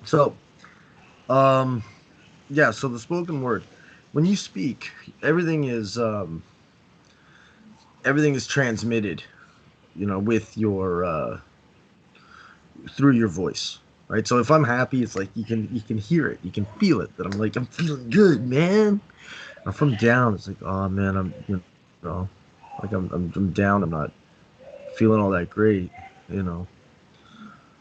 So, um, yeah. So the spoken word, when you speak, everything is um, everything is transmitted. With your through your voice, right? So if I'm happy, it's like you can hear it, you can feel it. That I'm feeling good, man. If I'm down, it's like, oh man, I'm down. I'm not feeling all that great. You know,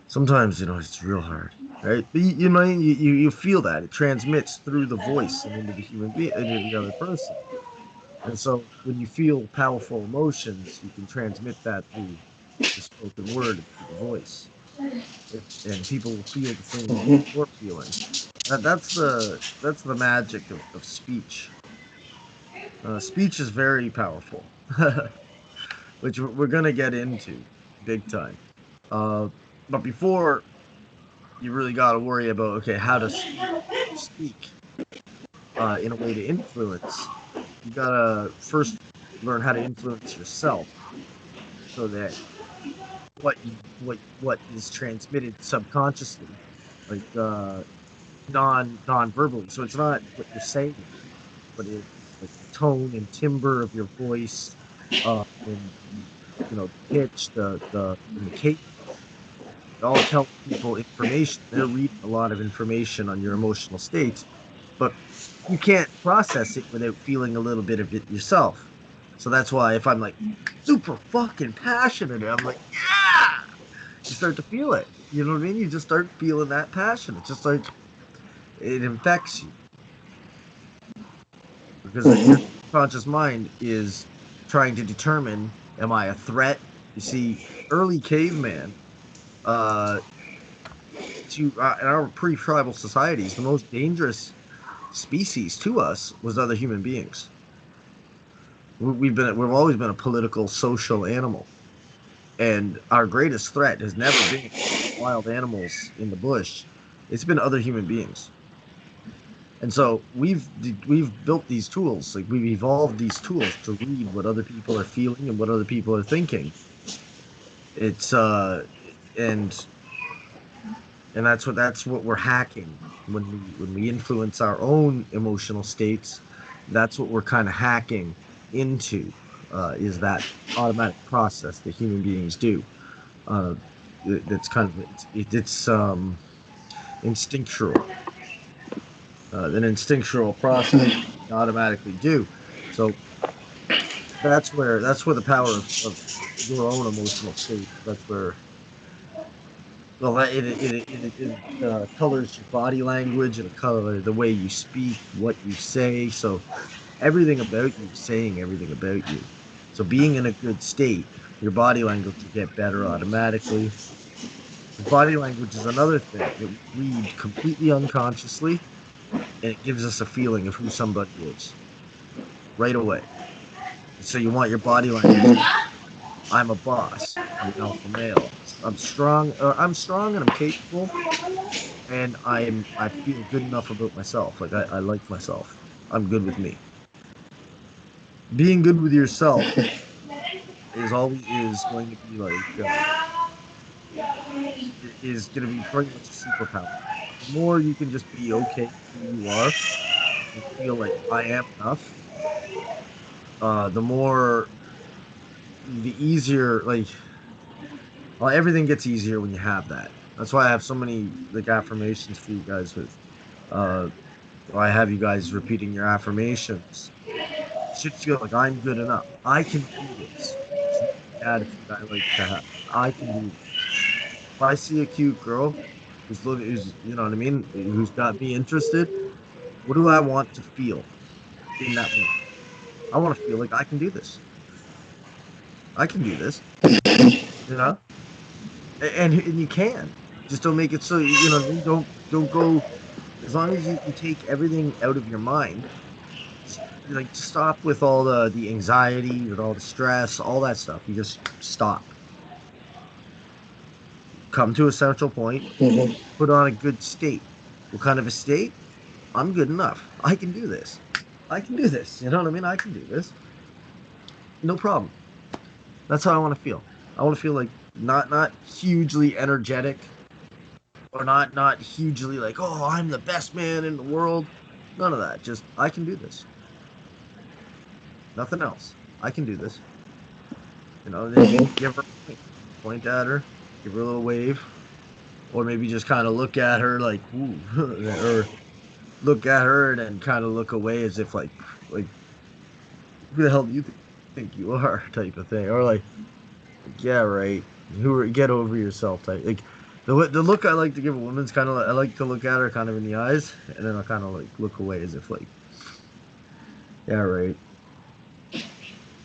sometimes it's real hard, right? But you feel that it transmits through the voice and into the human being, into the other person. And so when you feel powerful emotions, you can transmit that through the spoken word, through the voice, and people will feel the same way Hmm. you're feeling. That's the magic of speech. Speech is very powerful, which we're gonna get into big time. Uh, but before you really got to worry about, okay, how to speak in a way to influence. You gotta first learn how to influence yourself, so that what is transmitted subconsciously, like non-verbally. So it's not what you're saying, but it's like the tone and timbre of your voice, and the pitch, and the cadence. It all tells people information. They're reading a lot of information on your emotional states, but you can't process it without feeling a little bit of it yourself. So that's why if I'm like super fucking passionate, I'm like, yeah, you start to feel it. You know what I mean? You just start feeling that passion. It's just like it infects you, because your Hmm. conscious mind is trying to determine, am I a threat? You see, early caveman, uh, in our pre-tribal societies, the most dangerous species to us was other human beings. We've always been a political, social animal, and our greatest threat has never been wild animals in the bush. It's been other human beings. And so we've built these tools, like we've evolved these tools to read what other people are feeling and what other people are thinking. It's and and that's what we're hacking when we influence our own emotional states. That's what we're kind of hacking into, is that automatic process that human beings do. Uh, that's kind of it's instinctual, an instinctual process Hmm. we automatically do. So that's where the power of your own emotional state. That's where, well, it colors your body language. It'll color the way you speak, what you say. So everything about you is saying everything about you. So being in a good state, your body language will get better automatically. Because body language is another thing that we read completely unconsciously, and it gives us a feeling of who somebody is right away. So you want your body language. Hmm. I'm a boss. I'm an alpha male. I'm strong. I'm strong and I'm capable, and I feel good enough about myself. Like I like myself. I'm good with me. Being good with yourself is going to be like is going to be pretty much a superpower. The more you can just be okay with who you are and feel like I am enough, the more, the easier, like, well, everything gets easier when you have that. That's why I have so many like affirmations for you guys with uh I have you guys repeating your affirmations. You should feel like I'm good enough. I can do this. It's the attitude I like to have. I can do this. If I see a cute girl who's you know what I mean, who's got me interested, what do I want to feel in that moment? I want to feel like I can do this. I can do this, you know? And you can. Just don't make it so, you know what I mean? Don't go, as long as you take everything out of your mind, like stop with all the anxiety, with all the stress, all that stuff. You just stop. Come to a central point, Hmm. put on a good state. What kind of a state? I'm good enough. I can do this. I can do this. You know what I mean? I can do this. No problem. That's how I want to feel. I want to feel like not hugely energetic, or not hugely like, oh, I'm the best man in the world. None of that. Just I can do this. Nothing else. I can do this. Then you Mm-hmm. give her point at her, give her a little wave, or maybe just kind of look at her like, ooh, or look at her and then kind of look away as if like who the hell do you think you are type of thing, or like yeah, right. Get over yourself type. Like the look I like to give a woman's kind of I like to look at her kind of in the eyes, and then I'll kind of like look away as if like yeah, right.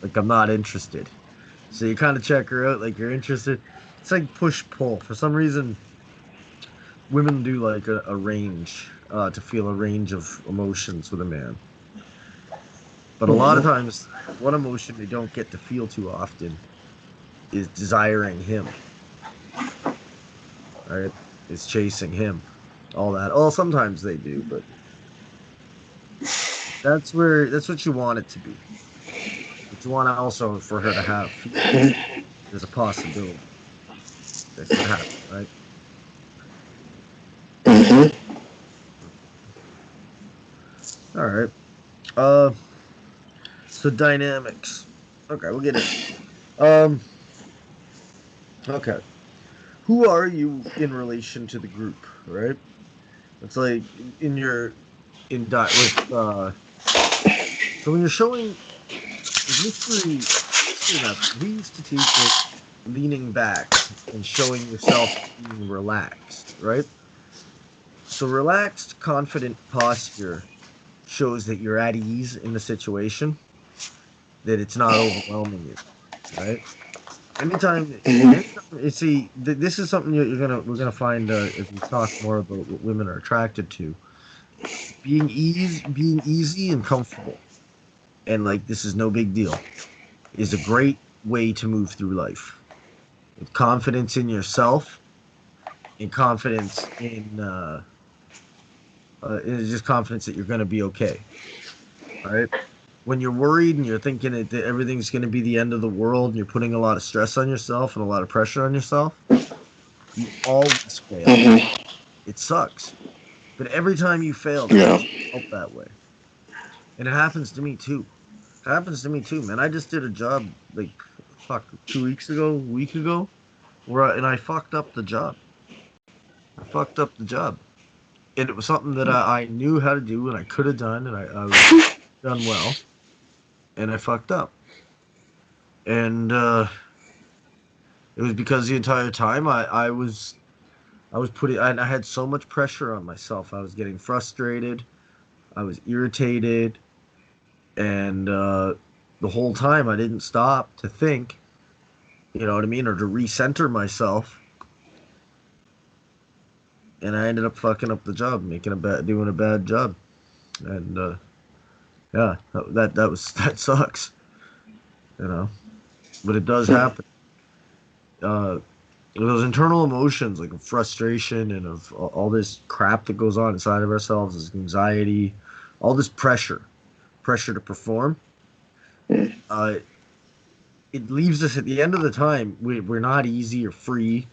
Like I'm not interested. So you kind of check her out like you're interested. It's like push pull. For some reason, women do like a range to feel a range of emotions with a man. But a lot of Mm-hmm. times, one emotion they don't get to feel too often is desiring him, right? Is chasing him, all that. Oh, sometimes they do, but that's what you want it to be. But you want to also for her to have feel like there's a possibility that could happen, right? Mm-hmm. All right. Uh, so dynamics. Okay, we'll get into it. Okay. Who are you in relation to the group, right? It's like in your in dot with so when you're showing with mystery method, we used to teach it leaning back and showing yourself being relaxed, right? So relaxed, confident posture shows that you're at ease in the situation, that it's not overwhelming you, right? Anytime you see, this is something we're gonna find as we talk more about what women are attracted to. Being easy and comfortable, and like this is no big deal, is a great way to move through life with confidence in yourself and confidence in it's just confidence that you're going to be okay. All right. When you're worried and you're thinking that everything's going to be the end of the world and you're putting a lot of stress on yourself and a lot of pressure on yourself, you always fail. Mm-hmm. It sucks. But every time you fail, that Yeah. makes you felt that way. And it happens to me too. It happens to me too, man. I just did a job like fuck 2 weeks ago, a week ago, and I fucked up the job. I fucked up the job. And it was something that I knew how to do and I could have done and I was done well. And I fucked up. And it was because the entire time I was putting I had so much pressure on myself. I was getting frustrated. I was irritated, and the whole time I didn't stop to think, you know what I mean, or to recenter myself. And I ended up fucking up the job, doing a bad job. And yeah, that was that sucks, you know. But it does happen. Uh, those internal emotions like of frustration and of all this crap that goes on inside of ourselves, this anxiety, all this pressure to perform. Uh, it leaves us at the end of the time. We're not easy or free.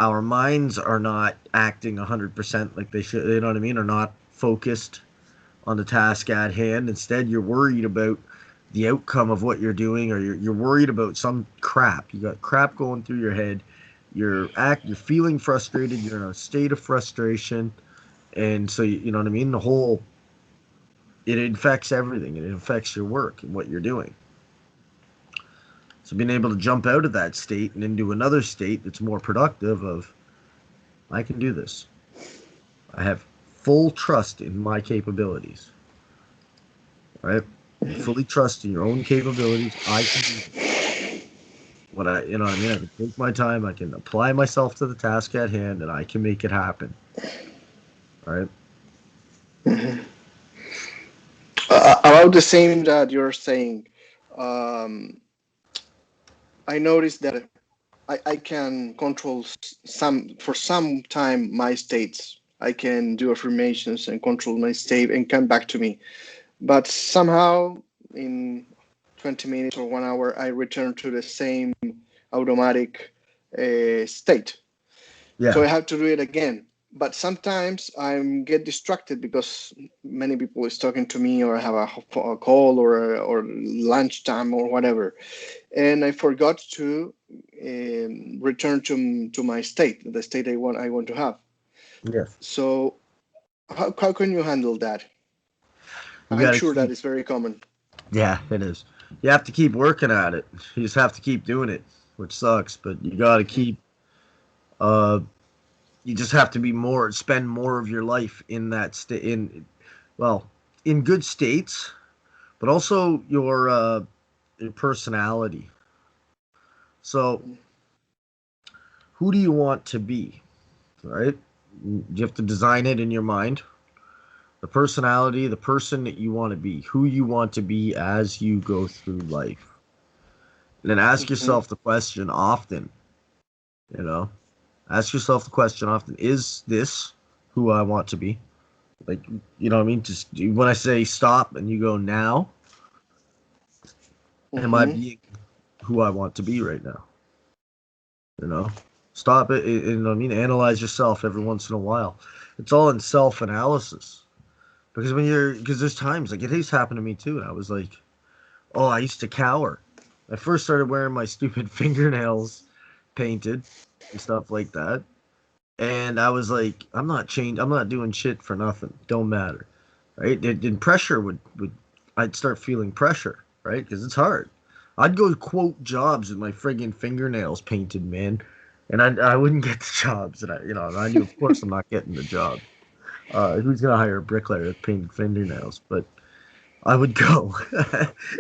Our minds are not acting 100% like they should. You know what I mean? Are not focused on the task at hand. Instead, you're worried about the outcome of what you're doing, or you're worried about some crap. You got crap going through your head. You're feeling frustrated. You're in a state of frustration, and so you know what I mean. It infects everything. It affects your work and what you're doing. So being able to jump out of that state and into another state that's more productive of I can do this. I have full trust in my capabilities. Right? You fully trust in your own capabilities. I can do this. You know what I mean? I can take my time. I can apply myself to the task at hand, and I can make it happen. Right? About the same that you're saying, um, I noticed that I can control some time my states. I can do affirmations and control my state and come back to me. But somehow in 20 minutes or 1 hour, I return to the same automatic state. So Yeah. I have to do it again. but sometimes I get distracted because many people is talking to me, or I have a call, or lunchtime or whatever, and I forgot to return to my state, the state I want to have. Yes. So how can you handle that? You I'm got to sure that keep. is very common. Yeah, it is. You have to keep working at it. You just have to keep doing it, which sucks. But you got to keep. Uh, you just have to be more. Spend more of your life in that state. Well, in good states, but also your personality. So, who do you want to be? Right? You have to design it in your mind. The personality, the person that you want to be, who you want to be as you go through life. And then ask Hmm. yourself the question often, you know, ask yourself the question often, is this who I want to be? Like, you know what I mean? Just when I say stop and you go now, am I Hmm. being who I want to be right now? You know, stop it. You know what I mean? Analyze yourself every once in a while. It's all in self analysis. Because there's times, like, it has happened to me too. And I was like, oh, I used to cower. I first started wearing my stupid fingernails painted and stuff like that. And I was like, I'm not changed. I'm not doing shit for nothing. Don't matter, right? And pressure would I'd start feeling pressure, right? Because it's hard. I'd go quote jobs with my friggin' fingernails painted, man, and I wouldn't get the jobs. And I knew, of course, I'm not getting the job. Who's gonna hire a bricklayer with painted fingernails? But I would go,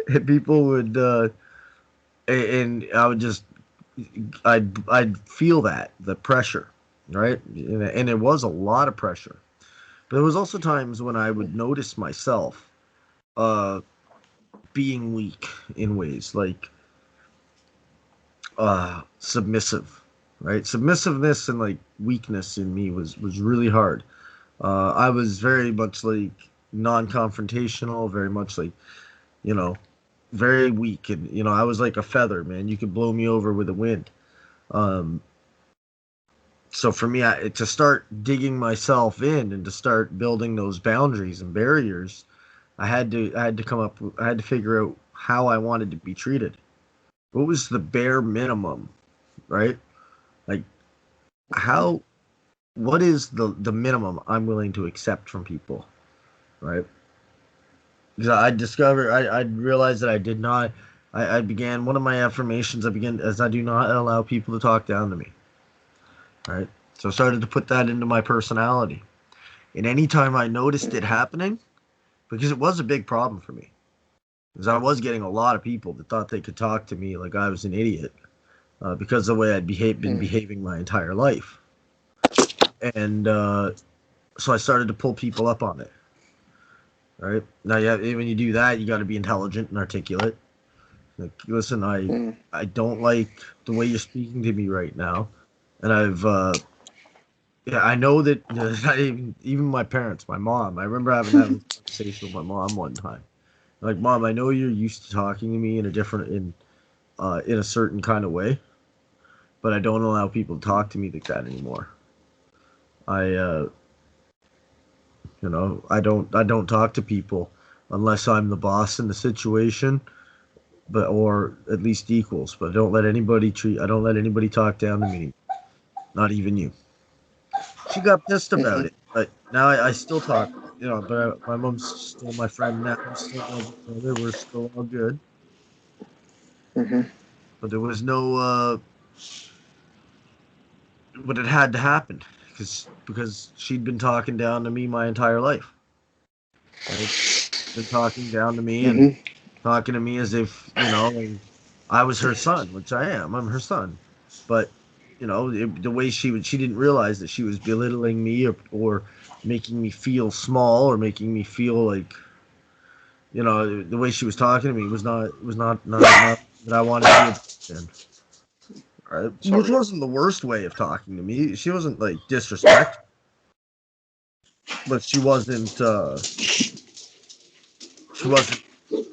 and people would, and I would just I'd feel that the pressure, right? And it was a lot of pressure. But there was also times when I would notice myself uh, being weak in ways like submissive, right? Submissiveness and like weakness in me was really hard. I was very much like non-confrontational, very much like you know very weak, and I was like a feather, man. You could blow me over with the wind. Um, so for me, to start digging myself in and to start building those boundaries and barriers, I had to come up. I had to figure out how I wanted to be treated. What was the bare minimum, right? Like how what is the minimum I'm willing to accept from people, right? Because I realized that I did not. I began one of my affirmations. I began as I do not allow people to talk down to me, right? So I started to put that into my personality. And anytime I noticed it happening, because it was a big problem for me, because I was getting a lot of people that thought they could talk to me like I was an idiot because of the way been Hmm. behaving my entire life. And so I started to pull people up on it. Right now, yeah, when you do that, you got to be intelligent and articulate. Like, listen, Hmm. I don't like the way you're speaking to me right now, and yeah, I know that not even my parents, my mom. I remember having this conversation with my mom one time. Like, mom, I know you're used to talking to me in a certain kind of way, but I don't allow people to talk to me like that anymore. I I don't talk to people unless I'm the boss in the situation, but or at least equals. But I don't let anybody talk down to me, not even you. She got pissed about Hmm. it, but now I still talk. But my mom's still my friend now. We still love each other. We're still all good. Hmm. But there was no, but it had to happen because she'd been talking down to me my entire life. Right? Been talking down to me and Hmm. talking to me as if like I was her son, which I am. I'm her son, but the way she didn't realize that she was belittling me or making me feel small or making me feel like the way she was talking to me was not that I wanted to be in. Right? Which Sorry. wasn't the worst way of talking to me. She wasn't like disrespect, but she wasn't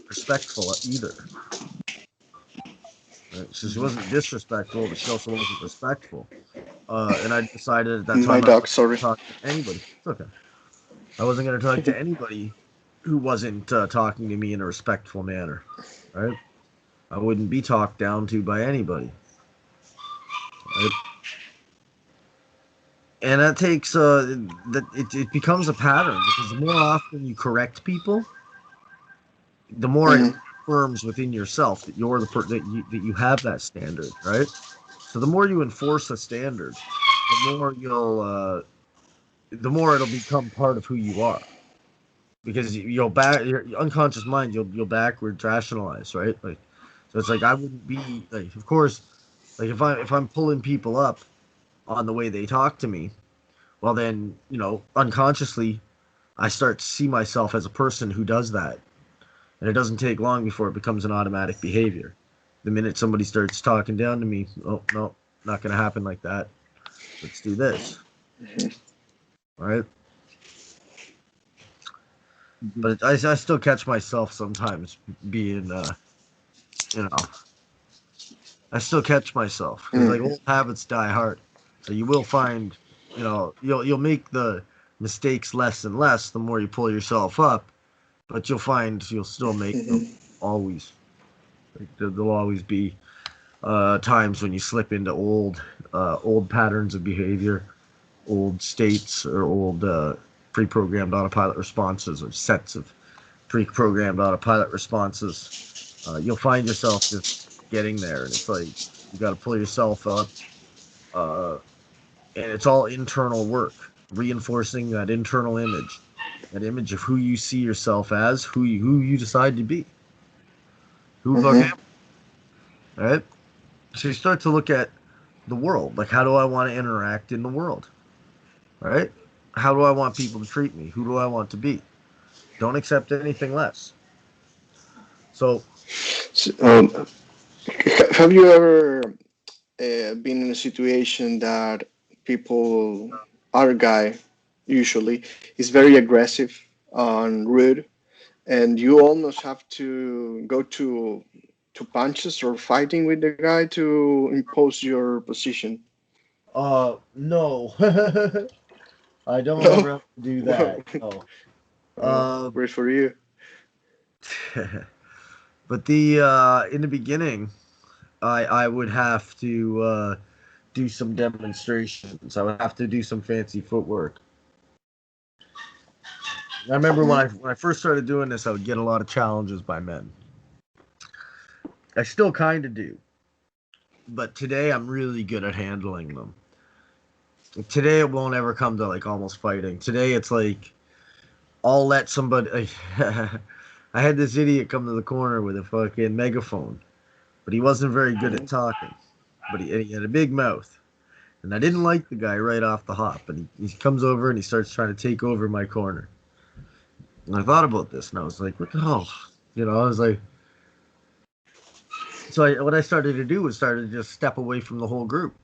respectful either. Right? So she wasn't disrespectful, but she also wasn't respectful. And I decided at that My time I dog, wasn't going sorry. to talk to anybody. It's okay. I wasn't going to talk to anybody who wasn't talking to me in a respectful manner. Right? I wouldn't be talked down to by anybody. Right? And that takes that it becomes a pattern because the more often you correct people, the more it Hmm. affirms within yourself that you're that you have that standard, right? So the more you enforce a standard, the more the more it'll become part of who you are. Because you'll back your unconscious mind, you'll backwards rationalize, right? Like, so it's like I wouldn't be like, of course, like if I'm pulling people up on the way they talk to me, well then unconsciously I start to see myself as a person who does that. And it doesn't take long before it becomes an automatic behavior. The minute somebody starts talking down to me, oh, no, not going to happen like that. Let's do this. All right. But I still catch myself sometimes being, you know, I still catch myself because like Hmm. old habits die hard. So you will find, you'll make the mistakes less and less the more you pull yourself up, but you'll find you'll still make them Hmm. always. Like, there'll always be times when you slip into old patterns of behavior, old states, or old pre-programmed autopilot responses, or sets of pre-programmed autopilot responses. You'll find yourself just getting there, and it's like you got to pull yourself up, uh, and it's all internal work, reinforcing that image of who you see yourself as, who you decide to be, who the fuck am Hmm. I, right? So you start to look at the world, like how do I want to interact in the world, right? How do I want people to treat me? Who do I want to be? Don't accept anything less. So, So, have you ever been in a situation that people, our guy, usually, is very aggressive and rude, and you almost have to go to punches or fighting with the guy to impose your position? no, I don't No. ever have to do that. No. Oh, Uh, great for you. but in the beginning, I would have to do some demonstrations. I would have to do some fancy footwork. I remember Hmm. when I first started doing this, I would get a lot of challenges by men. I still kind of do, but today I'm really good at handling them. Today it won't ever come to like almost fighting. Today it's like I'll let somebody. I had this idiot come to the corner with a fucking megaphone, but he wasn't very good at talking. But he had a big mouth, and I didn't like the guy right off the hop. And he comes over and he starts trying to take over my corner. And I thought about this, and I was like, "What the hell?" I was like, what I started to do was started to just step away from the whole group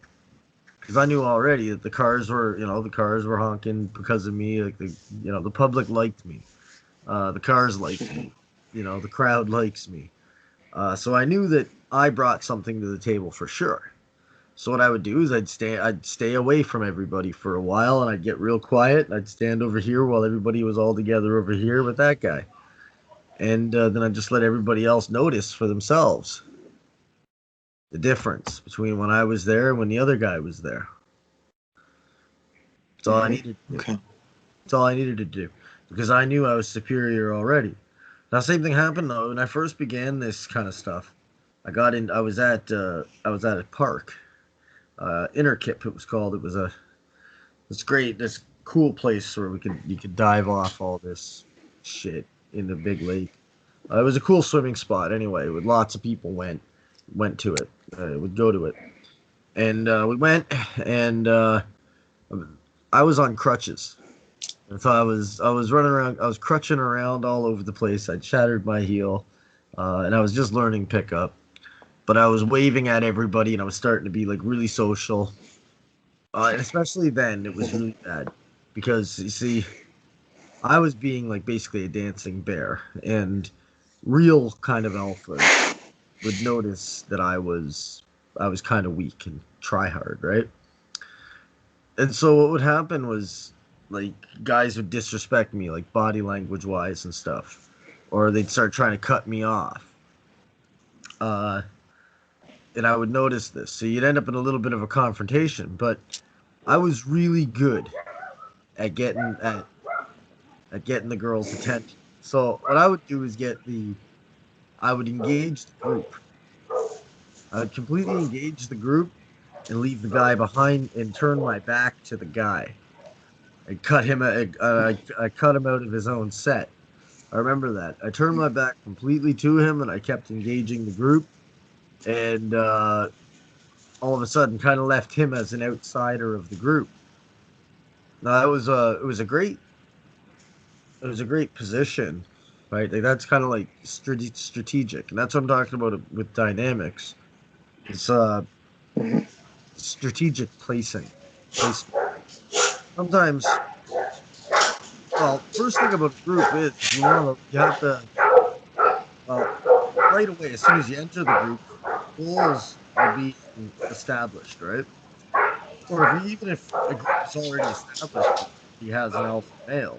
because I knew already that the cars were honking because of me. Like the public liked me. The cars liked me. The crowd likes me. So I knew that I brought something to the table for sure. So what I would do is I'd stay away from everybody for a while, and I'd get real quiet. And I'd stand over here while everybody was all together over here with that guy, and then I'd just let everybody else notice for themselves the difference between when I was there and when the other guy was there. That's all I Hmm. needed to do. Okay. That's all I needed to do because I knew I was superior already. Now, same thing happened though when I first began this kind of stuff. I got in. I was at a park. Interkip it was called. It was this cool place where you could dive off all this shit in the big lake. It was a cool swimming spot anyway. With lots of people went to it. Would go to it, and we went, and I was on crutches. And so I was running around. I was crutching around all over the place. I'd shattered my heel, and I was just learning pickup. But I was waving at everybody, and I was starting to be like really social. And especially then, it was really bad because you see, I was being like basically a dancing bear and real kind of alpha. would notice that I was kind of weak and try hard, right? And so what would happen was like guys would disrespect me, like body language wise and stuff, or they'd start trying to cut me off. Uh, and I would notice this. So you'd end up in a little bit of a confrontation. But I was really good at getting the girls' attention. So what I would do is I would engage the group. I would completely engage the group and leave the guy behind and turn my back to the guy. I cut him out of his own set. I remember that. I turned my back completely to him and I kept engaging the group. And all of a sudden, kind of left him as an outsider of the group. Now it was a great position, right? Like that's kind of like strategic, and that's what I'm talking about with dynamics. It's strategic placement. Sometimes, well, first thing about a group is you have to well right away as soon as you enter the group, goals are being established, right? Or even if a group is already established, he has an alpha male.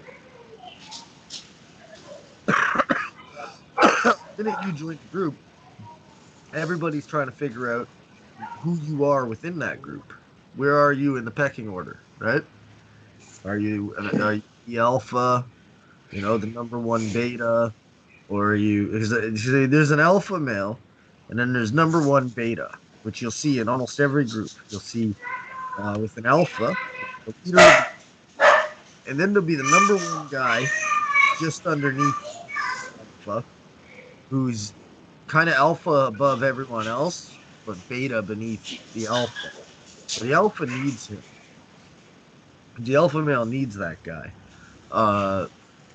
The minute you join the group, everybody's trying to figure out who you are within that group. Where are you in the pecking order, right? Are you the alpha, the number one beta, or are you? There's an alpha male, and then there's number one beta, which you'll see in almost every group. You'll see with an alpha, the leader of the, and then there'll be the number one guy just underneath alpha, who's kind of alpha above everyone else, but beta beneath the alpha. The alpha needs him. The alpha male needs that guy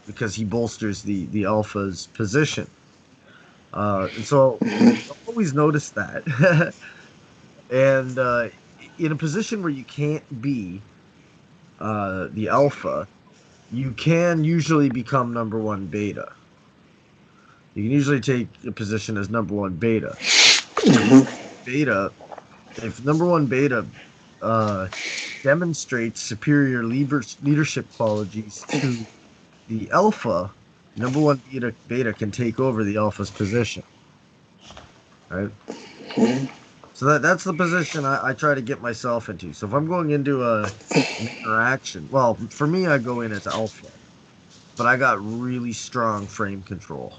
because he bolsters the alpha's position. And so I always notice that. And in a position where you can't be the alpha, you can usually become number one beta. You can usually take a position as number one beta. Beta, if number one beta demonstrates superior leadership qualities to the alpha, number one beta can take over the alpha's position. Right? So that's the position I try to get myself into. So if I'm going into an interaction, well, for me, I go in as alpha, but I got really strong frame control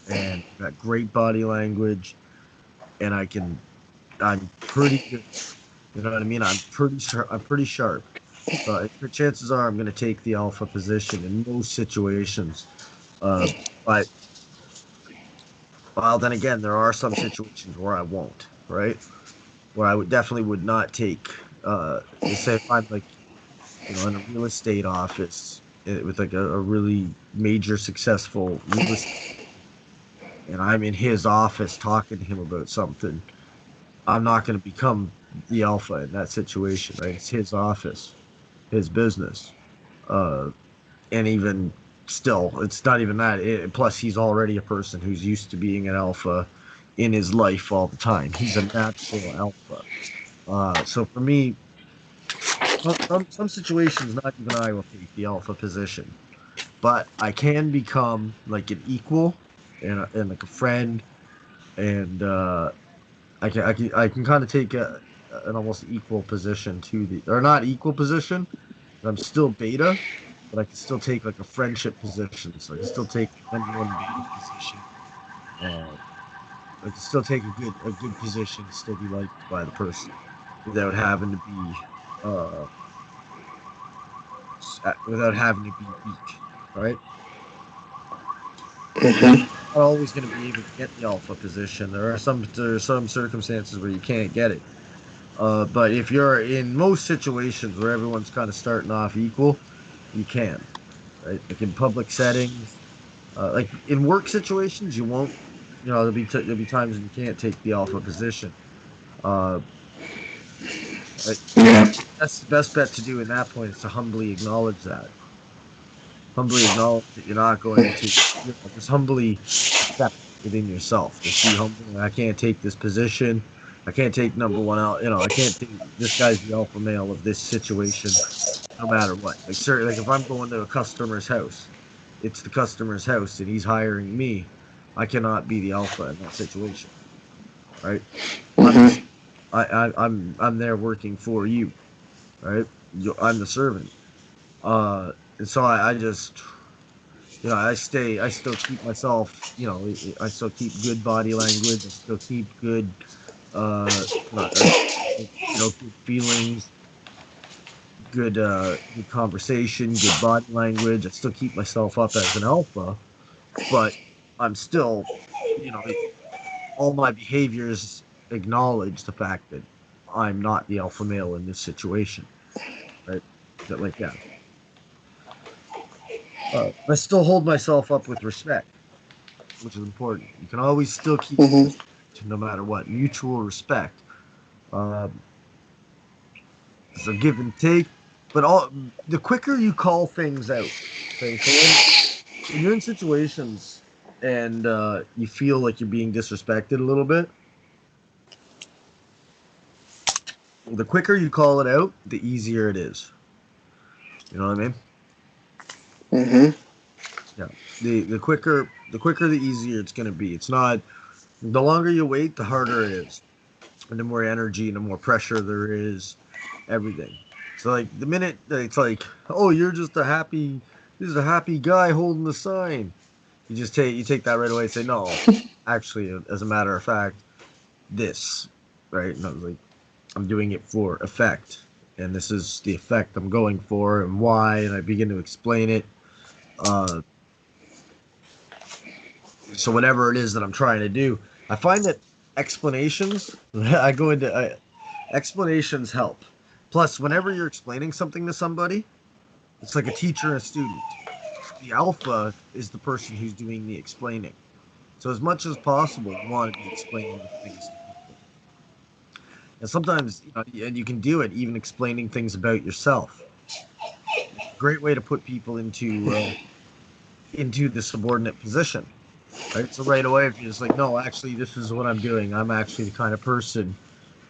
and got great body language, and I'm pretty good. You know what I mean? I'm pretty sharp. Chances are I'm going to take the alpha position in most situations. But well, then again, there are some situations where I won't, right? Where I would not take. Say if I'm like, in a real estate office with like a really major successful real estate, and I'm in his office talking to him about something, I'm not going to become the alpha in that situation, right? It's his office, his business, and even still, it's not even that. Plus, he's already a person who's used to being an alpha in his life all the time. He's a natural alpha. So for me, some situations, not even I will take the alpha position, but I can become like an equal and like a friend, and I can kind of take an almost equal position to or not equal position. I'm still beta, but I can still take like a friendship position. So I can still take number one beta position. I can still take a good position, still be liked by the person without having to be uh weak, right? Mm-hmm. Not always going to be able to get the alpha position. There are some circumstances where you can't get it. But if you're in most situations where everyone's kind of starting off equal, you can, right? Like in public settings, like in work situations, you won't. There'll be times when you can't take the alpha position. Uh, right? Yeah. That's the best bet to do in that point is to humbly acknowledge that. Humbly acknowledge that you're not going to, just humbly accept within yourself. Just be humble. I can't take this position. I can't take number one out. I can't take this guy's the alpha male of this situation, no matter what. Like, sir, like if I'm going to a customer's house, it's the customer's house and he's hiring me. I cannot be the alpha in that situation, right? I'm Mm-hmm. the, I'm there working for you, right? I'm the servant. And so I just, I still keep myself, I still keep good body language. I still keep good, good feelings, good conversation, good body language. I still keep myself up as an alpha, but I'm still, you know, all my behaviors acknowledge the fact that I'm not the alpha male in this situation, right? That like, yeah, I still hold myself up with respect, which is important. You can always still keep Mm-hmm. respect no matter what, mutual respect. Um, so give and take, but all the quicker you call things out. Okay, so when you're in situations and you feel like you're being disrespected a little bit, the quicker you call it out, the easier it is. You know what I mean? Mm-hmm. Yeah. The quicker the easier it's gonna be. It's not the longer you wait, the harder it is. And the more energy and the more pressure there is, everything. So like the minute that it's like, oh, you're just a happy this is a happy guy holding the sign. You take that right away and say, no, actually, as a matter of fact, this, right? And I was like, I'm doing it for effect. And this is the effect I'm going for and why, and I begin to explain it. Uh, so whatever it is that I'm trying to do, I find that explanations, explanations help. Plus, whenever you're explaining something to somebody, it's like a teacher and a student. The alpha is the person who's doing the explaining. So as much as possible, you want to be explaining things to people. And sometimes, and you can do it even explaining things about yourself. It's a great way to put people into the subordinate position, right? So right away, if you're just like, no, actually, this is what I'm doing. I'm actually the kind of person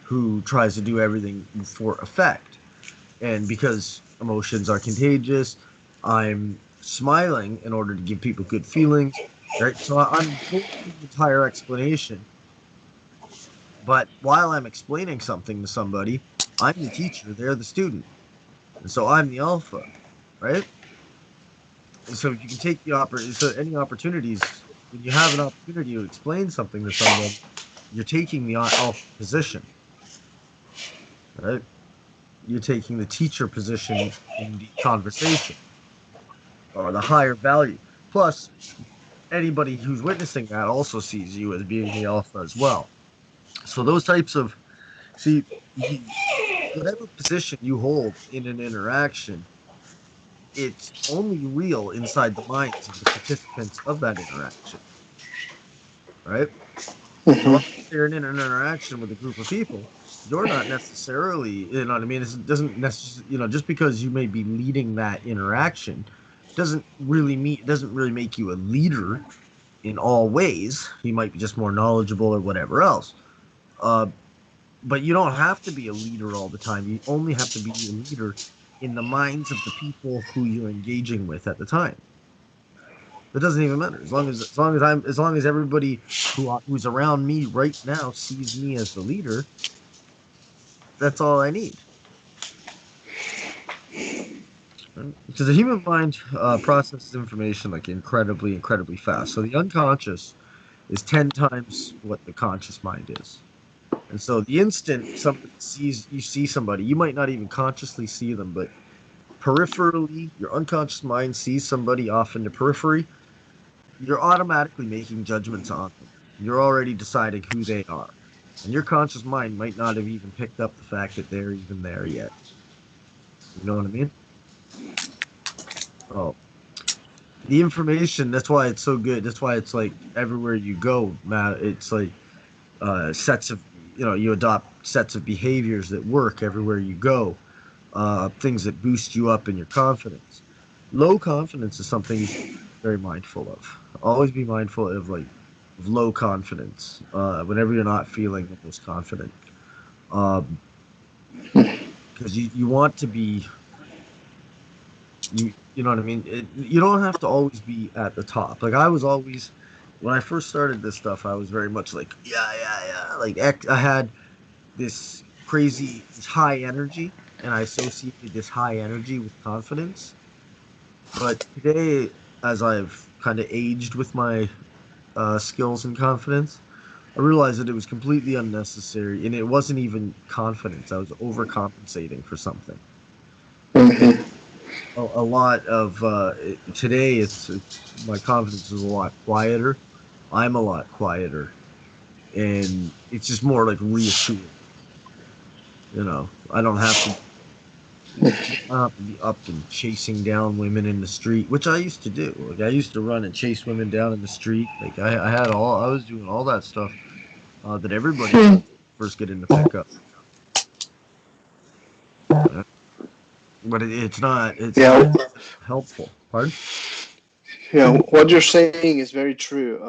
who tries to do everything for effect. And because emotions are contagious, I'm smiling in order to give people good feelings, right? So I'm going through the entire explanation. But while I'm explaining something to somebody, I'm the teacher, they're the student. And so I'm the alpha, right? And so you can take so any opportunities, when you have an opportunity to explain something to someone, you're taking the alpha position, right? You're taking the teacher position in the conversation or the higher value. Plus, anybody who's witnessing that also sees you as being the alpha as well. So those types of see whatever position you hold in an interaction, it's only real inside the minds of the participants of that interaction, right? So Mm-hmm. let's say you're in an interaction with a group of people, you're not necessarily, you know what I mean? It doesn't necessarily, just because you may be leading that interaction doesn't really make you a leader in all ways. You might be just more knowledgeable or whatever else. Uh, but you don't have to be a leader all the time. You only have to be a leader in the minds of the people who you're engaging with at the time. It doesn't even matter as long as everybody who's around me right now sees me as the leader. That's all I need. Right? Because the human mind processes information like incredibly, incredibly fast. So the unconscious is 10 times what the conscious mind is. And so the instant you see somebody, you might not even consciously see them, but peripherally, your unconscious mind sees somebody off in the periphery, you're automatically making judgments on them. You're already deciding who they are. And your conscious mind might not have even picked up the fact that they're even there yet. You know what I mean? Oh, the information, that's why it's so good. That's why it's like everywhere you go, Matt, it's like you adopt sets of behaviors that work everywhere you go, things that boost you up in your confidence. Low confidence is something you should be very mindful of. Always be mindful of like of low confidence, whenever you're not feeling the most confident. Um, because you want to be, you know what I mean? You don't have to always be at the top. Like I was always, when I first started this stuff, I was very much like, yeah, yeah, yeah. Like I had this crazy, this high energy, and I associated this high energy with confidence. But today, as I've kind of aged with my skills and confidence, I realized that it was completely unnecessary, and it wasn't even confidence. I was overcompensating for something. And Hmm. a lot of today, it's my confidence is a lot quieter. I'm a lot quieter, and it's just more like reassuring. I don't have to be up and chasing down women in the street, which I used to do. Like I used to run and chase women down in the street. Like I was doing all that stuff that everybody does first get into pickup. Uh, but it's Yeah, not helpful. Pardon? yeah. What you're saying is very true.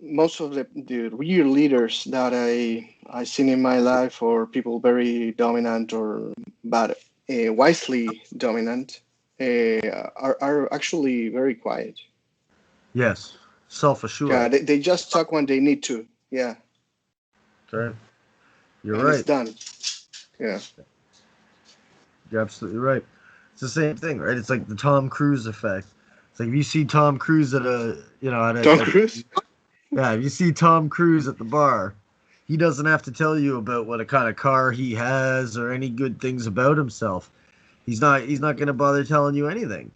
Most of the real leaders that I seen in my life, or people very dominant or but wisely dominant, are actually very quiet. Yes, self-assured. Yeah, they just talk when they need to. Yeah, Okay, you're and it's right. done. Yeah. You're absolutely right. It's the same thing, right? It's like the Tom Cruise effect. It's like if you see Tom Cruise at a, Tom Cruise. yeah, if you see Tom Cruise at the bar, he doesn't have to tell you about what a kind of car he has or any good things about himself. He's not going to bother telling you anything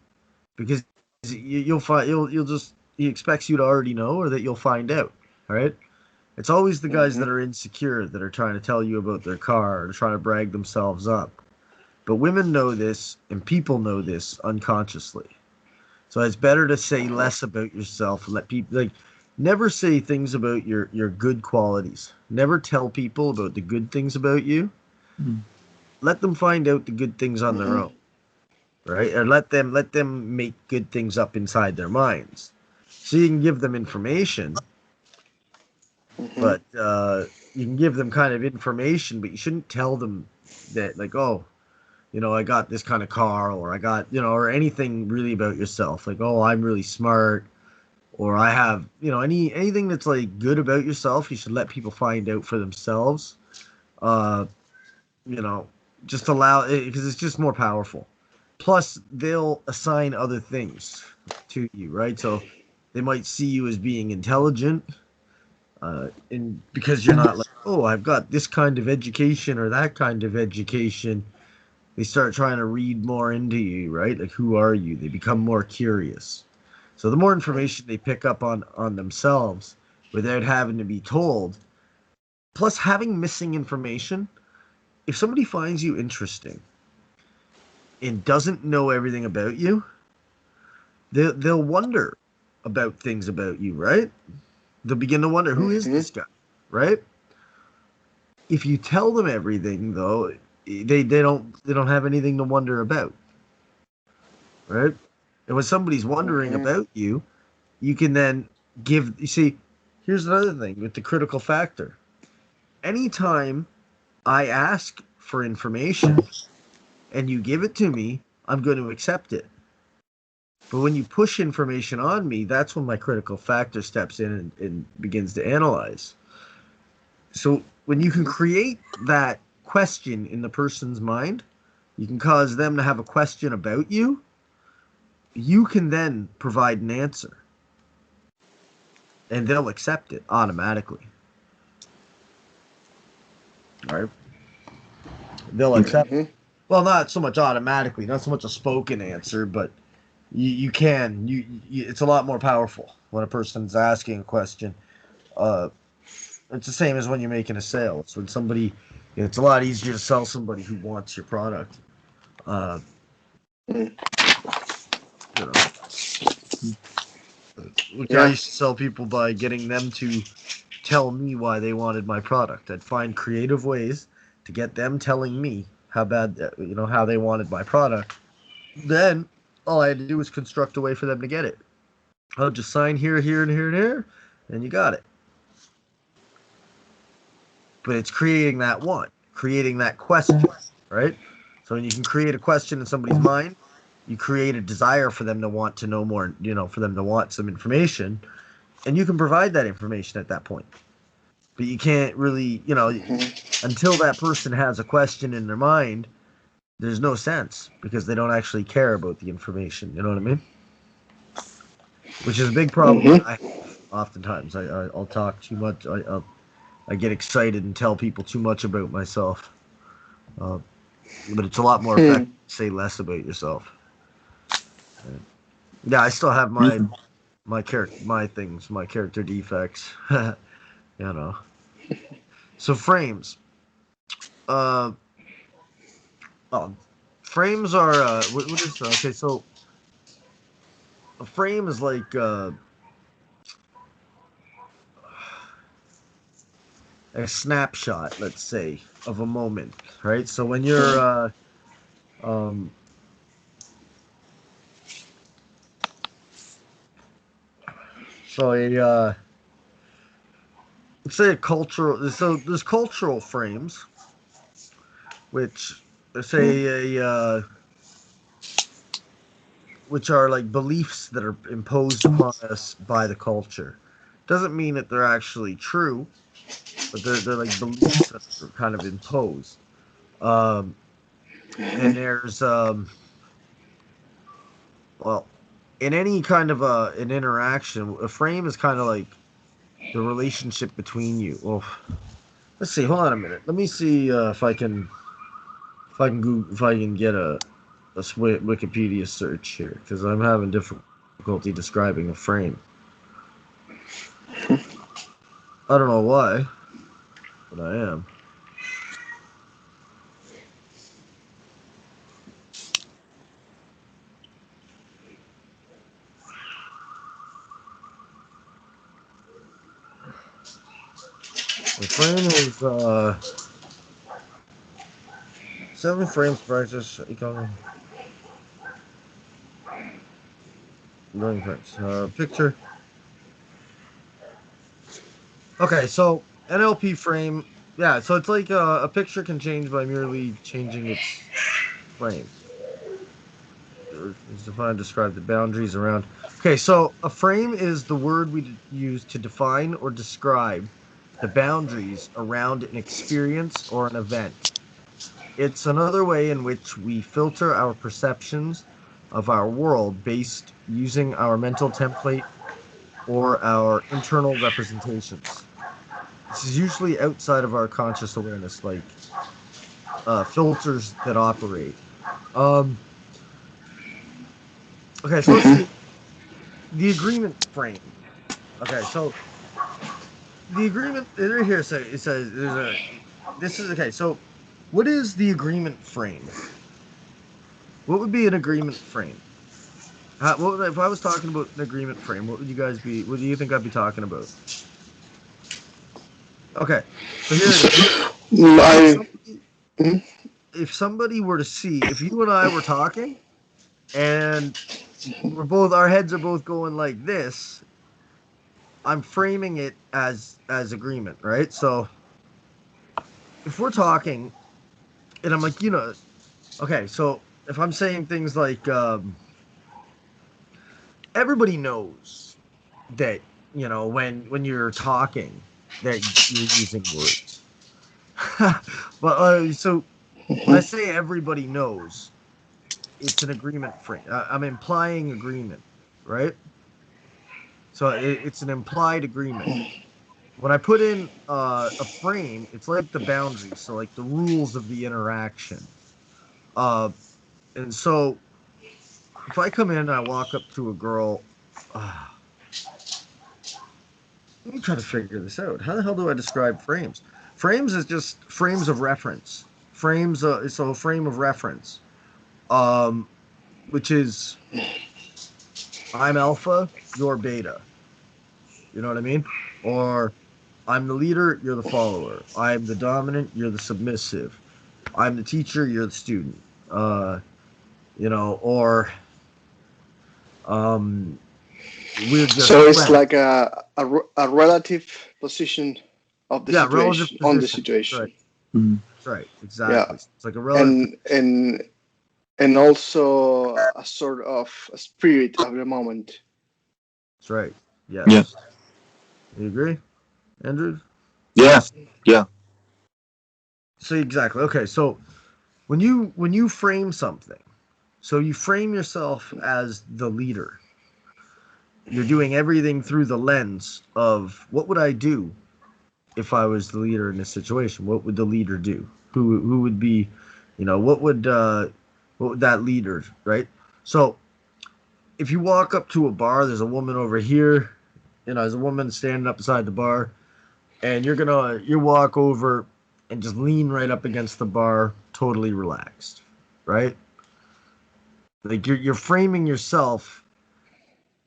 because you'll find you'll just he expects you to already know or that you'll find out, right? It's always the guys Hmm. that are insecure that are trying to tell you about their car or trying to brag themselves up. But women know this and people know this unconsciously. So it's better to say less about yourself and let people like never say things about your good qualities. Never tell people about the good things about you. Let them find out the good things on their Hmm. own, right? Or let them make good things up inside their minds. So you can give them information, Hmm. but you can give them kind of information, but you shouldn't tell them that like, oh, I got this kind of car, or I got, or anything really about yourself. Like, oh, I'm really smart, or I have, anything that's like good about yourself, you should let people find out for themselves. Uh, you know, just allow it because it's just more powerful. Plus, they'll assign other things to you, right? So they might see you as being intelligent, and because you're not like, oh, I've got this kind of education or that kind of education, they start trying to read more into you, right? Like who are you? They become more curious. So the more information they pick up on themselves without having to be told, plus having missing information, if somebody finds you interesting and doesn't know everything about you, they'll wonder about things about you, right? They'll begin to wonder, who is Hmm. this guy, right? If you tell them everything though, they don't have anything to wonder about, right? And when somebody's wondering Hmm. about you, you can then you see, here's another thing with the critical factor. Anytime I ask for information and you give it to me, I'm going to accept it. But when you push information on me, that's when my critical factor steps in and begins to analyze. So when you can Hmm. create that question in the person's mind, you can cause them to have a question about you. You can then provide an answer and they'll accept it automatically. Right? They'll accept. Hmm. Well, not so much automatically, not so much a spoken answer, but you can. It's a lot more powerful when a person's asking a question. Uh, it's the same as when you're making a sale. It's when somebody. It's a lot easier to sell somebody who wants your product. Uh, you know, like I Yeah. used to sell people by getting them to tell me why they wanted my product. I'd find creative ways to get them telling me how bad, how they wanted my product. Then all I had to do was construct a way for them to get it. I'll just sign here, here, and here, and here, and you got it. but it's creating that question, right? So when you can create a question in somebody's mind, you create a desire for them to want to know more, for them to want some information, and you can provide that information at that point. But you can't really, until that person has a question in their mind, there's no sense because they don't actually care about the information. You know what I mean? Which is a big problem that Mm-hmm. I have oftentimes. I'll talk too much. I get excited and tell people too much about myself. But it's a lot more effective to say less about yourself. Yeah, I still have my character defects. you know. So frames. Uh, oh, frames are what is okay? So a frame is like a snapshot, let's say, of a moment, right? So when you're um, so a let's say a cultural. So there's cultural frames, which let's say a which are like beliefs that are imposed upon us by the culture. Doesn't mean that they're actually true, but they're like beliefs that are kind of imposed. Um, and there's well, in any kind of an interaction, a frame is kind of like the relationship between you. Well, let's see. Hold on a minute. Let me see if I can get a Wikipedia search here because I'm having difficulty describing a frame. I don't know why, but I am. The frame is 7 frames practice learning practice. Picture. Okay, so NLP frame. Yeah, so it's like a picture can change by merely changing its frame. It's defined to describe the boundaries around. Okay, so a frame is the word we use to define or describe the boundaries around an experience or an event. It's another way in which we filter our perceptions of our world based using our mental template or our internal representations. This is usually outside of our conscious awareness, like filters that operate. Um, okay, so let's see the agreement frame. Okay, so the agreement right here says it says there's a this is okay. So what is the agreement frame? What would be an agreement frame? If I was talking about an agreement frame? What would you guys be? What do you think I'd be talking about? Okay, so here it is. If I, somebody, if somebody were to see, if you and I were talking, and our heads are both going like this, I'm framing it as agreement, right? So if we're talking, and I'm like, okay, so if I'm saying things like, everybody knows that when you're talking that you're using words. But so when I say everybody knows, it's an agreement frame. I'm implying agreement, right? So it's an implied agreement. When I put in a frame, it's like the boundaries, so like the rules of the interaction. Uh, and so if I come in and I walk up to a girl, uh, let me try to figure this out. How the hell do I describe frames? Frames is just frames of reference. Frames, so a frame of reference, um, which is I'm alpha, you're beta. You know what I mean? Or I'm the leader, you're the follower. I'm the dominant, you're the submissive. I'm the teacher, you're the student. Or we're just so it's friends. like a relative position of the Yeah, relative situation, on the position. Right. situation. Mm. Right. Yeah, Exactly. It's like a relative. and also a sort of a spirit of the moment. That's right. Yeah. Yes. You agree, Andrew? Yeah. Yeah. So exactly. Okay. So when you frame something, so you frame yourself as the leader. You're doing everything through the lens of what would I do if I was the leader in this situation? What would the leader do? Who would be, what would that leader, right? So if you walk up to a bar, there's a woman over here, there's a woman standing up beside the bar, and you walk over and just lean right up against the bar, totally relaxed, right? Like you're framing yourself.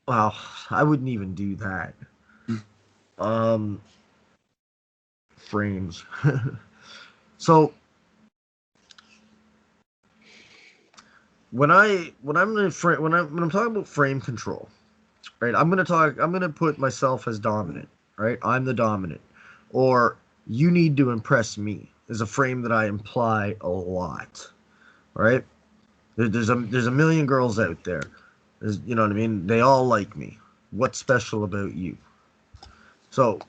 Well, I wouldn't even do that. Um, frames. So when I'm talking about frame control, right? I'm gonna put myself as dominant, right? I'm the dominant, or you need to impress me is a frame that I imply a lot, right? There's a million girls out there. You know what I mean? They all like me. What's special about you? So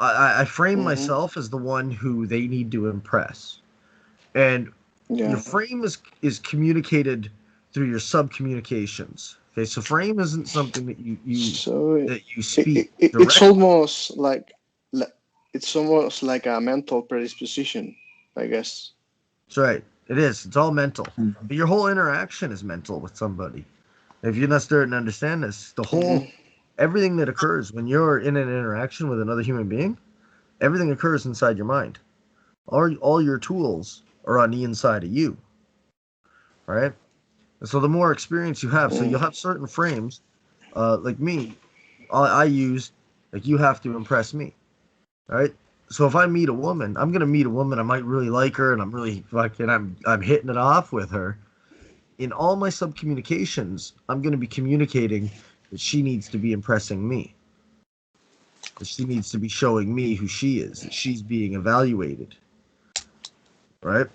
I frame Hmm. myself as the one who they need to impress, and your Yeah. frame is communicated through your sub communications. Okay, so frame isn't something So that you speak it's direct. almost like it's almost like a mental predisposition, I guess. That's right. It is. It's all mental. Mm. But your whole interaction is mental with somebody. If you're not starting to understand this, Hmm. everything that occurs when you're in an interaction with another human being, everything occurs inside your mind. All your tools are on the inside of you, right? And so the more experience you have, so you'll have certain frames, like me, I use, like you have to impress me, right? So if I meet a woman, I'm gonna meet a woman, I might really like her, and I'm really fucking, I'm hitting it off with her. In all my sub communications, I'm gonna be communicating that she needs to be impressing me, that she needs to be showing me who she is, that she's being evaluated, right?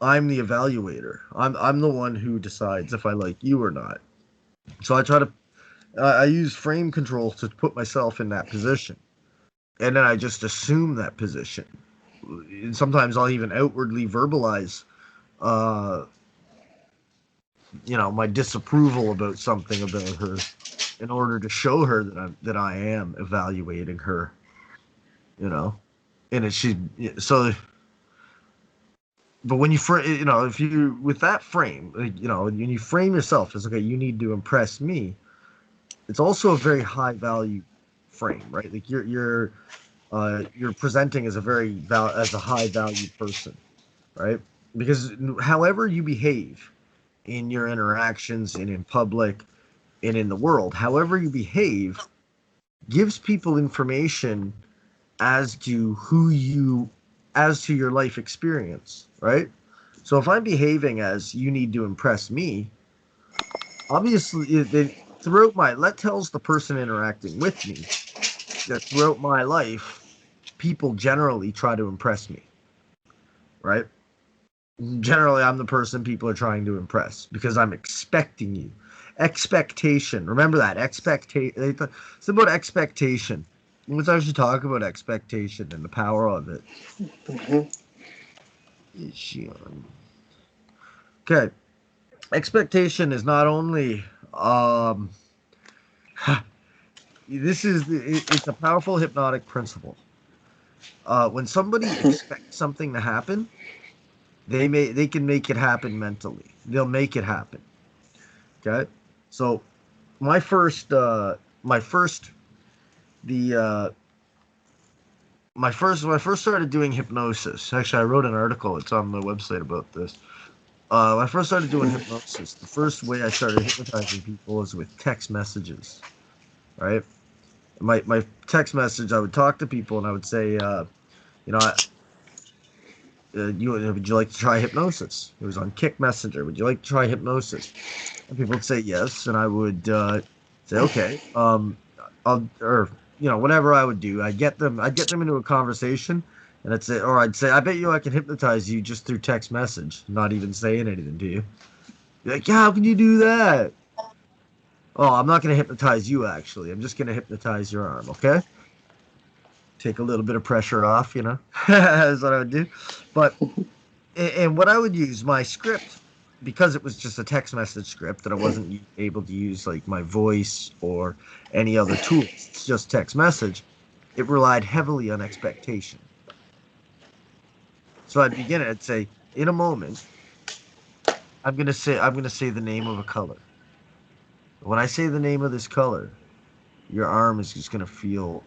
I'm the evaluator. I'm the one who decides if I like you or not. So I use frame control to put myself in that position, and then I just assume that position. And sometimes I'll even outwardly verbalize, uh, my disapproval about something about her, in order to show her that I am evaluating her. You know, and it's she. So, but when you if you with that frame, like, when you frame yourself as, okay, you need to impress me. It's also a very high value frame, right? Like you're presenting as as a high value person, right? Because however you behave in your interactions and in public and in the world, however you behave gives people information as to as to your life experience, right? So if I'm behaving as you need to impress me, obviously throughout that tells the person interacting with me that throughout my life, people generally try to impress me, right? Generally, I'm the person people are trying to impress because I'm expecting you. Expectation. Remember that. Expectation. It's about expectation. Let's actually talk about expectation and the power of it. Hmm. Is she on? Okay. Expectation is not only it's a powerful hypnotic principle. When somebody expects something to happen, they can make it happen mentally. They'll make it happen. Okay. So my first my first the my first when I first started doing hypnosis, actually I wrote an article, it's on my website about this. When I first started doing hypnosis, the first way I started hypnotizing people was with text messages, right? My text message, I would talk to people and I would say, you know I, would you like to try hypnosis? It was on Kick Messenger. Would you like to try hypnosis? And people would say yes, and I would say okay. Or whatever I would do, I'd get them into a conversation, And I'd say, I bet you I can hypnotize you just through text message, not even saying anything to you. You're like, yeah, how can you do that? Oh, I'm not going to hypnotize you, actually. I'm just going to hypnotize your arm, okay? Take a little bit of pressure off, That's what I would do. But, and what I would use, my script, because it was just a text message script that I wasn't able to use like my voice or any other tools, it's just text message, it relied heavily on expectation. So I'd say, in a moment, I'm gonna say the name of a color. When I say the name of this color, your arm is just gonna feel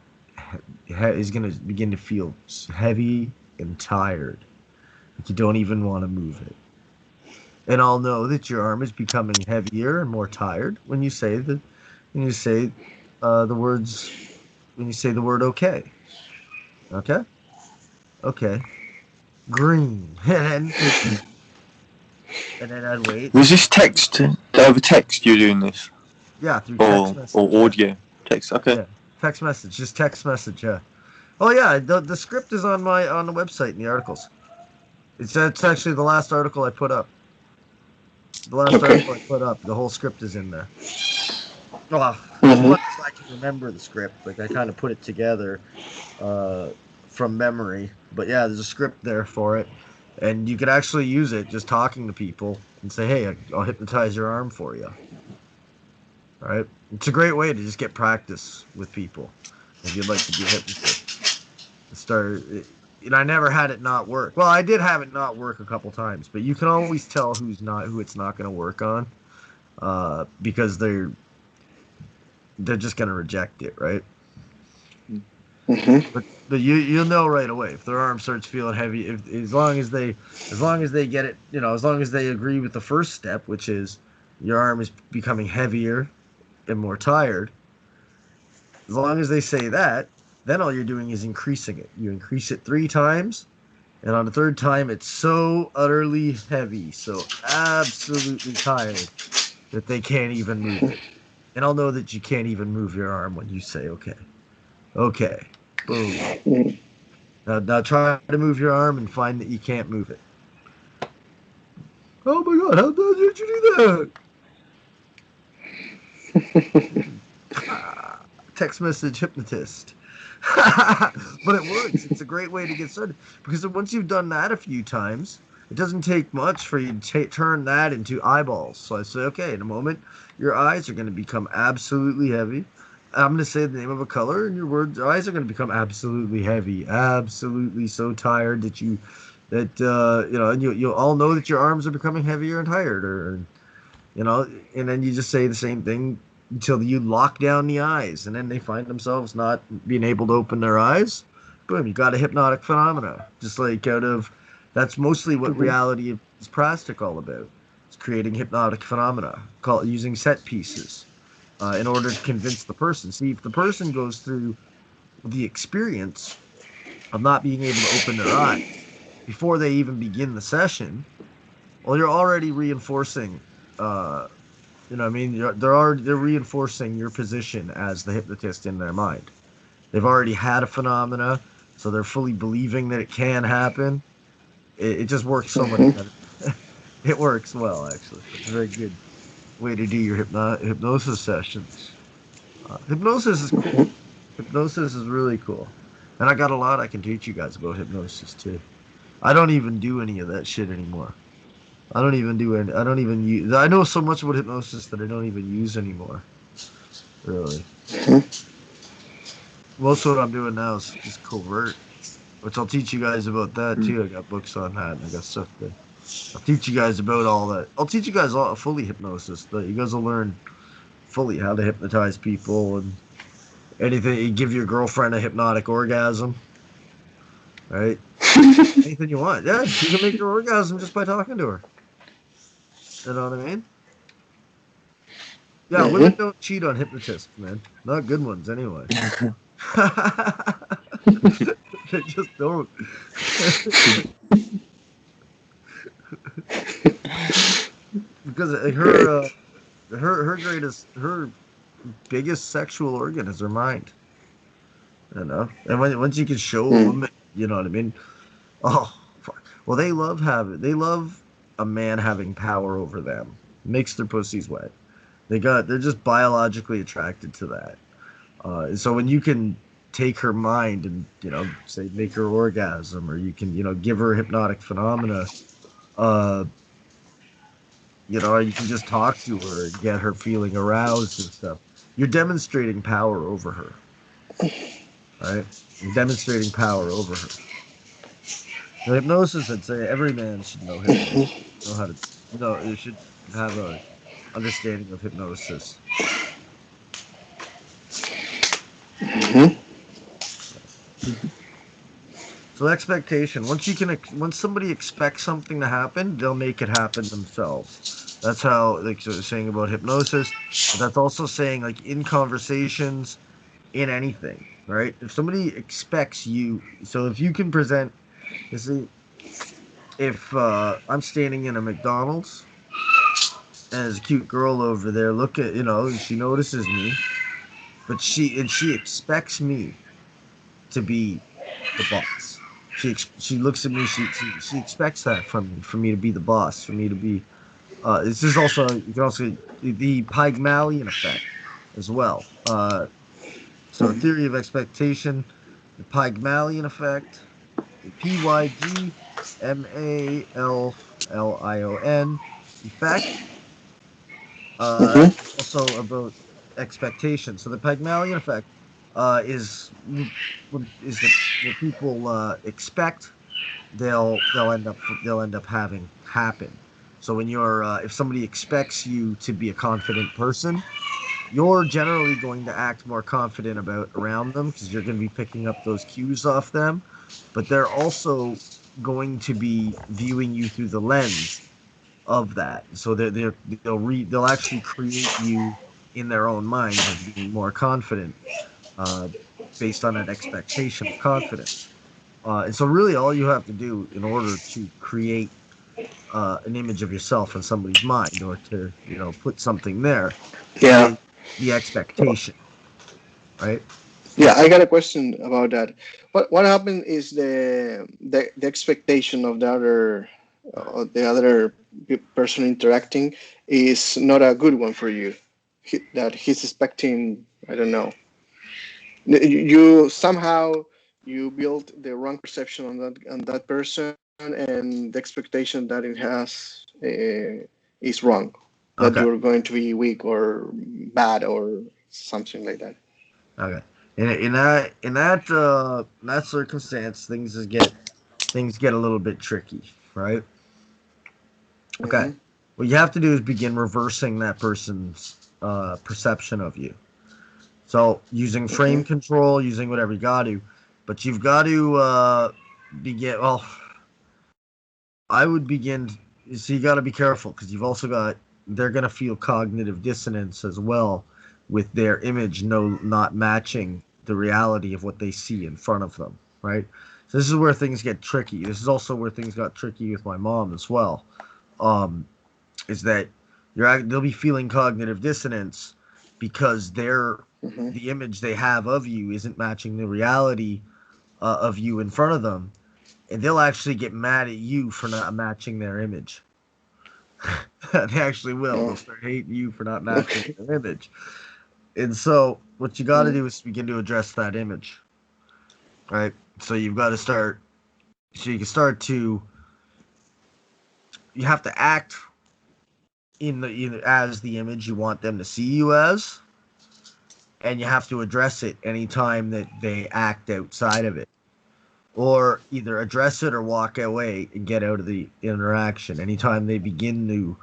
is gonna begin to feel heavy and tired. Like you don't even want to move it. And I'll know that your arm is becoming heavier and more tired when you say the words when you say the word okay. Okay? Okay. Green. And then I'd wait. Was this text? Over text you're doing this? Yeah, through text message. Or audio? Text, okay. Yeah. Text message. Just text message, yeah. Oh yeah, the script is on the website in the articles. It's actually the last article I put up. The whole script is in there. Well, as much as I can remember the script, like I kind of put it together from memory. But yeah, there's a script there for it, and you could actually use it just talking to people and say, "Hey, I'll hypnotize your arm for you." All right, it's a great way to just get practice with people if you'd like to be a hypnotist. I never had it not work. Well, I did have it not work a couple times, but you can always tell who it's not going to work on, because they're just going to reject it, right? Mm-hmm. But you'll know right away if their arm starts feeling heavy. As long as they get it, as long as they agree with the first step, which is your arm is becoming heavier and more tired. As long as they say that, then all you're doing is increasing it. You increase it 3 times, and on the 3rd time, it's so utterly heavy, so absolutely tired that they can't even move it. And I'll know that you can't even move your arm when you say, okay. Okay. Boom. Now try to move your arm and find that you can't move it. Oh my God, how did you do that? Text message hypnotist. But it works. It's a great way to get started, because once you've done that a few times, it doesn't take much for you to turn that into eyeballs. So I say, okay, in a moment, your eyes are going to become absolutely heavy. I'm going to say the name of a color, and your eyes are going to become absolutely heavy, absolutely so tired that and you'll all know that your arms are becoming heavier and tired, and then you just say the same thing until you lock down the eyes, and then they find themselves not being able to open their eyes. Boom, you got a hypnotic phenomena. Just like that's mostly what reality is plastic all about. It's creating hypnotic phenomena, using set pieces in order to convince the person. See, if the person goes through the experience of not being able to open their eyes before they even begin the session, well, you're already reinforcing they're reinforcing your position as the hypnotist in their mind. They've already had a phenomena, so they're fully believing that it can happen. It just works so much better. It works well, actually. It's a very good way to do your hypnosis sessions. Hypnosis is cool. Hypnosis is really cool. And I got a lot I can teach you guys about hypnosis, too. I don't even do any of that shit anymore. I don't even use. I know so much about hypnosis that I don't even use anymore. Really. Most of what I'm doing now is just covert, which I'll teach you guys about that too. I got books on that, and I got stuff there. I'll teach you guys about all that. I'll teach you guys all fully hypnosis. That you guys will learn fully how to hypnotize people and anything. You give your girlfriend a hypnotic orgasm, right? Anything you want. Yeah, you can make her orgasm just by talking to her. You know what I mean? Yeah, women don't cheat on hypnotists, man. Not good ones, anyway. They just don't. Because her biggest sexual organ is her mind. And once you can show a woman You know what I mean? Oh, fuck. Well, they love a man having power over them. Makes their pussies wet. They're just biologically attracted to that. So when you can take her mind and say make her orgasm, or you can give her hypnotic phenomena, uh, or you can just talk to her and get her feeling aroused and stuff. You're demonstrating power over her, right? You're demonstrating power over her. The hypnosis, I'd say every man should know hypnosis, know how to, you should have a understanding of hypnosis. Mhm. So expectation. Once somebody expects something to happen, they'll make it happen themselves. That's how, like, so saying about hypnosis, but that's also saying, like, in conversations, in anything, right? If somebody expects you, so if you can present, you see, if I'm standing in a McDonald's and there's a cute girl over there, she notices me, but she expects me to be the boss. She looks at me. She expects that from me, for me to be the boss, for me to be. This is also, you can also, the Pygmalion effect as well. So Mhm. theory of expectation, the Pygmalion effect, the Pygmalion effect. Mhm. Also about expectation. So the Pygmalion effect is that what people expect they'll end up having happen. So when if somebody expects you to be a confident person, you're generally going to act more confident about around them because you're going to be picking up those cues off them, but they're also going to be viewing you through the lens of that. So they'll actually create you in their own minds as being more confident, uh, based on an expectation of confidence. And so really all you have to do in order to create an image of yourself in somebody's mind, or to, put something there, Yeah. is the expectation, right? Yeah, I got a question about that. What happened is the expectation of the other person interacting is not a good one for you. That he's expecting, I don't know. You somehow you build the wrong perception on that person, and the expectation that it has is wrong. That Okay. you're going to be weak or bad or something like that. Okay. In that circumstance, things get a little bit tricky, right? Okay. Hmm. What you have to do is begin reversing that person's perception of you. So using Hmm. frame control, using whatever you got to, but you've got to begin. Well, I would begin. So you got to be careful because you've also got. They're going to feel cognitive dissonance as well, with their image not matching the reality of what they see in front of them. Right. So this is where things get tricky. This is also where things got tricky with my mom as well. Um, is that they'll be feeling cognitive dissonance because Hmm. the image they have of you isn't matching the reality of you in front of them, and they'll actually get mad at you for not matching their image. They actually will. Oh. They'll start hating you for not matching their image. And so what you got to Mm. do is begin to address that image, right? So you've got to start. So you can start to. You have to act as the image you want them to see you as, and you have to address it anytime that they act outside of it, or either address it or walk away and get out of the interaction anytime they begin to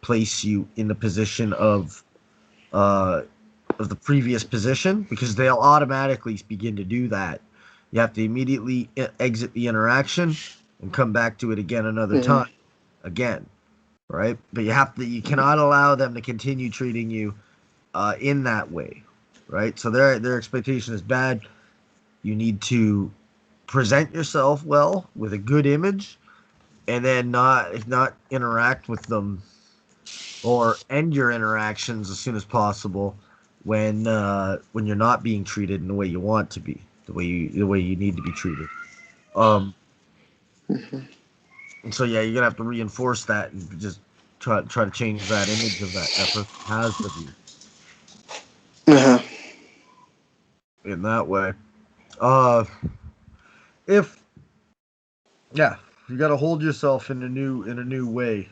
place you in the position uh of the previous position, because they'll automatically begin to do that. You have to immediately exit the interaction and come back to it again another Hmm. time, again, right? But you cannot allow them to continue treating you in that way, right? So their expectation is bad. You need to present yourself well with a good image, and then not interact with them, or end your interactions as soon as possible when you're not being treated in the way you want to be, the way you need to be treated. Um, Hmm. and so yeah, you're gonna have to reinforce that and just try to change that image of that person has of you Uh-huh. in that way. Uh, if yeah, you got to hold yourself in a new way.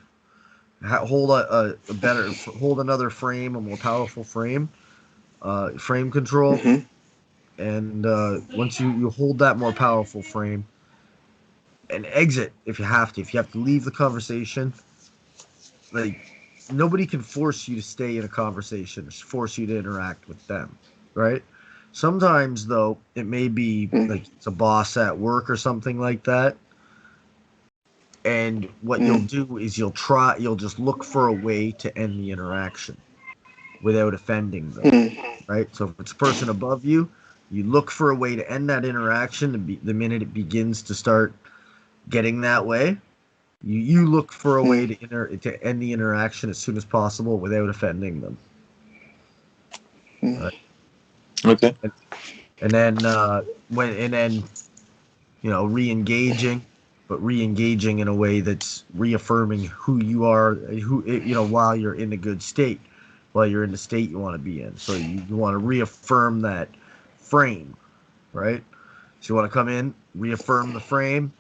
Hold a better hold another frame, a more powerful frame, frame control, Hmm. and once you hold that more powerful frame and exit if you have to. If you have to leave the conversation, like nobody can force you to stay in a conversation, force you to interact with them, right? Sometimes though, it may be like it's a boss at work or something like that. And what you'll Mm-hmm. do is you'll just look for a way to end the interaction without offending them, right? So if it's a person above you, you look for a way to end that interaction the minute it begins to start getting that way. You look for a way to end the interaction as soon as possible without offending them, right? Okay. And then when and then re-engaging, but re-engaging in a way that's reaffirming who you are, while you're in a good state, while you're in the state you want to be in. So you want to reaffirm that frame, right? So you want to come in, reaffirm the frame.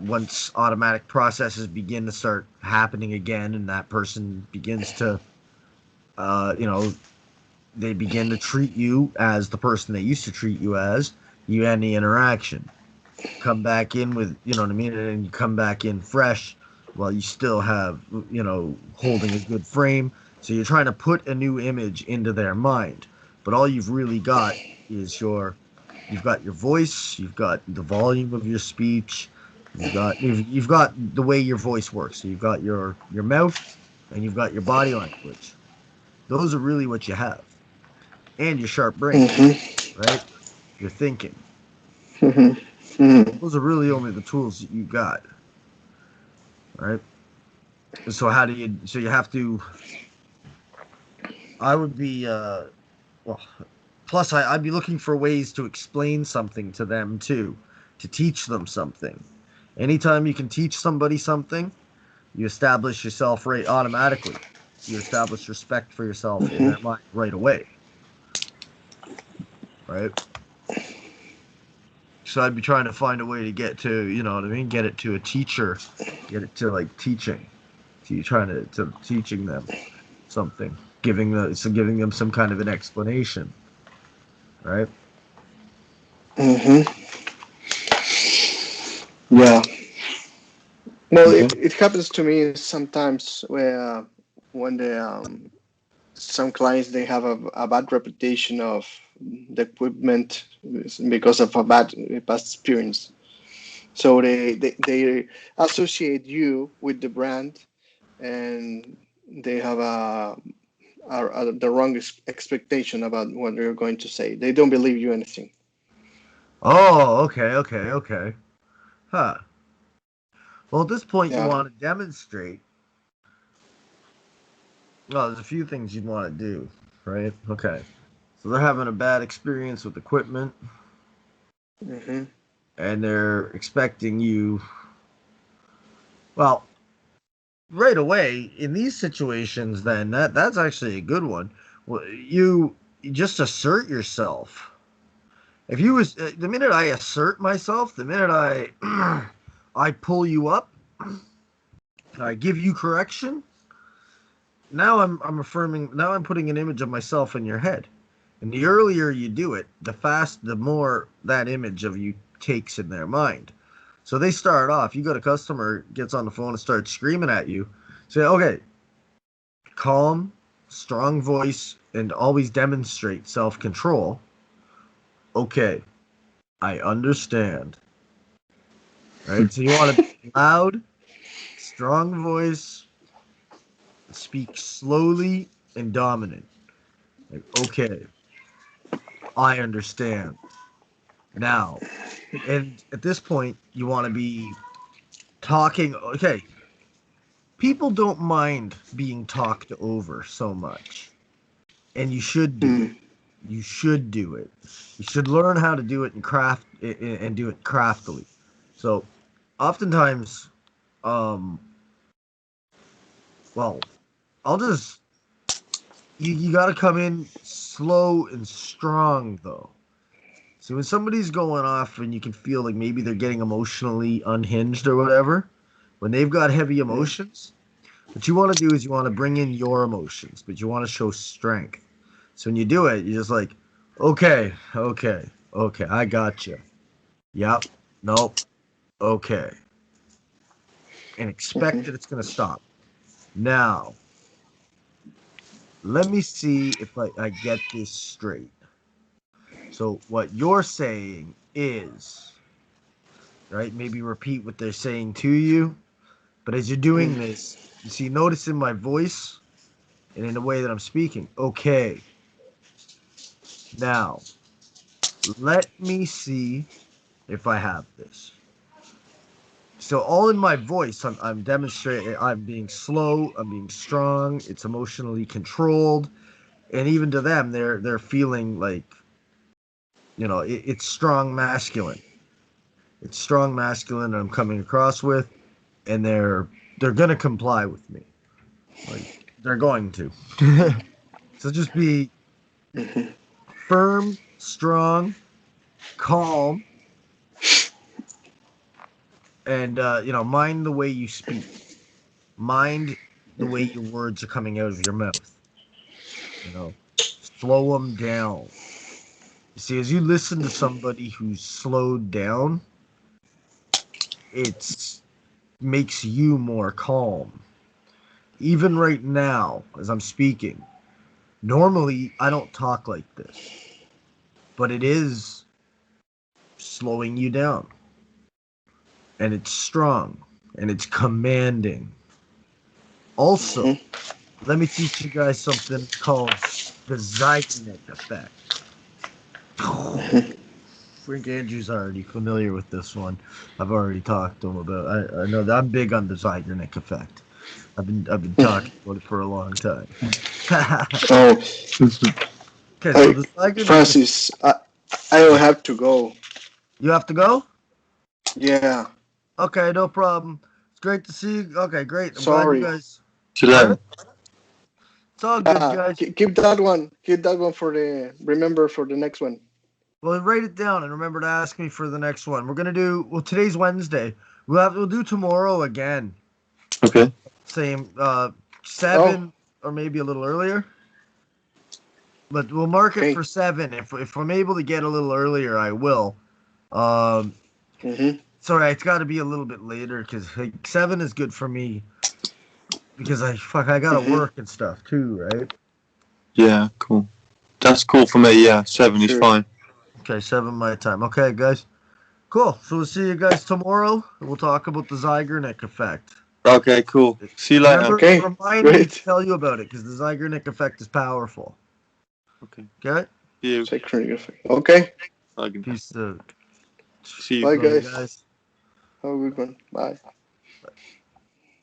Once automatic processes begin to start happening again, and that person begins to, uh, you know, they begin to treat you as the person they used to treat you as, you end the interaction. Come back in with, you know what I mean, and then you come back in fresh while you still have, holding a good frame. So you're trying to put a new image into their mind, but all you've really got is you've got your voice, you've got the volume of your speech, you've got the way your voice works. So you've got your mouth and you've got your body language. Those are really what you have, and your sharp brain, Mm-hmm. right? Your thinking. Mm-hmm. Mm-hmm. Those are really only the tools that you got, right? So how do you? So you have to. I would be. Well, plus I'd be looking for ways to explain something to them too, to teach them something. Anytime you can teach somebody something, you establish yourself right automatically. You establish respect for yourself in their Mm-hmm. mind right away, right? So I'd be trying to find a way to get to, you know what I mean, get it to a teacher, get it to like teaching. So you're trying to teaching them something, giving them some kind of an explanation, right? Mm-hmm. Yeah. Well, Okay. it happens to me sometimes where when some clients they have a bad reputation of the equipment because of a bad past experience. So they associate you with the brand and they have the wrong expectation about what you're going to say. They don't believe you anything. Oh, okay, okay, okay. Huh. Well, at this point, you Yeah. want to demonstrate. Well, there's a few things you'd want to do, right? Okay. So they're having a bad experience with equipment, Mm-hmm. and they're expecting you. Well, right away in these situations, then that's actually a good one. Well, you just assert yourself. If you was the minute I assert myself, the minute I I pull you up, I give you correction. Now I'm affirming. Now I'm putting an image of myself in your head. And the earlier you do it, the more that image of you takes in their mind. So they start off. You got a customer gets on the phone and starts screaming at you. Say, okay, calm, strong voice, and always demonstrate self control. Okay, I understand. Right. So you want to be loud, strong voice, speak slowly and dominant. Like, okay, I understand now. And at this point, you want to be talking. Okay, people don't mind being talked over so much, and you should do. You should do it. You should learn how to do it and do it craftily. So, oftentimes, um, well, I'll just you got to come in slow and strong though. So when somebody's going off and you can feel like maybe they're getting emotionally unhinged or whatever, when they've got heavy emotions, what you want to do is you want to bring in your emotions, but you want to show strength. So when you do it, you're just like, okay, okay, okay, I got you. Yep, nope, okay. And expect that it's going to stop. Now, let me see if I get this straight. So what you're saying is, right? Maybe repeat what they're saying to you. But as you're doing this, you see, notice in my voice and in the way that I'm speaking. Okay. Now, let me see if I have this. So all in my voice, I'm demonstrating. I'm being slow. I'm being strong. It's emotionally controlled, and even to them, they're feeling like, it's strong masculine. It's strong masculine that I'm coming across with, and they're gonna comply with me. Like they're going to. So just be firm, strong, calm, and mind the way you speak. Mind the way your words are coming out of your mouth. You know, slow them down. You see, as you listen to somebody who's slowed down, it's makes you more calm. Even right now, as I'm speaking, normally I don't talk like this, but it is slowing you down. And it's strong and it's commanding. Also, let me teach you guys something called the Zeigarnik effect. Frank Andrews already familiar with this one. I've already talked to him about. I know that I'm big on the Zeigarnik effect. I've been talking about it for a long time. Oh, Okay, so the Zeigarnik. Francis, I will have to go. You have to go. Yeah, Okay, no problem. It's great to see you. Okay, great. I'm glad you sorry. guys. See you later. It's all good, guys. Keep that one. Keep that one for the remember for the next one. Well, write it down and remember to ask me for the next one. We're gonna do. Well, today's Wednesday. We'll do tomorrow again. Okay. Same Oh, 7 or maybe a little earlier. But we'll mark it okay. for 7. If I'm able to get a little earlier, I will. Um, sorry, it's got to be a little bit later because like, 7 is good for me because I gotta work and stuff too, right? Yeah, cool. That's cool for me, yeah. 7 is Sure. fine. Okay, 7 my time. Okay, guys. Cool. So we'll see you guys tomorrow. We'll talk about the Zeigarnik effect. Okay, cool. See you later. Remember, Okay, remind me to great. tell you about it because the Zeigarnik effect is powerful. Okay. Okay? See you. Psychronic effect. Okay. Again. Peace out. See you. Bye, Love you guys. guys. Have a good one. Bye.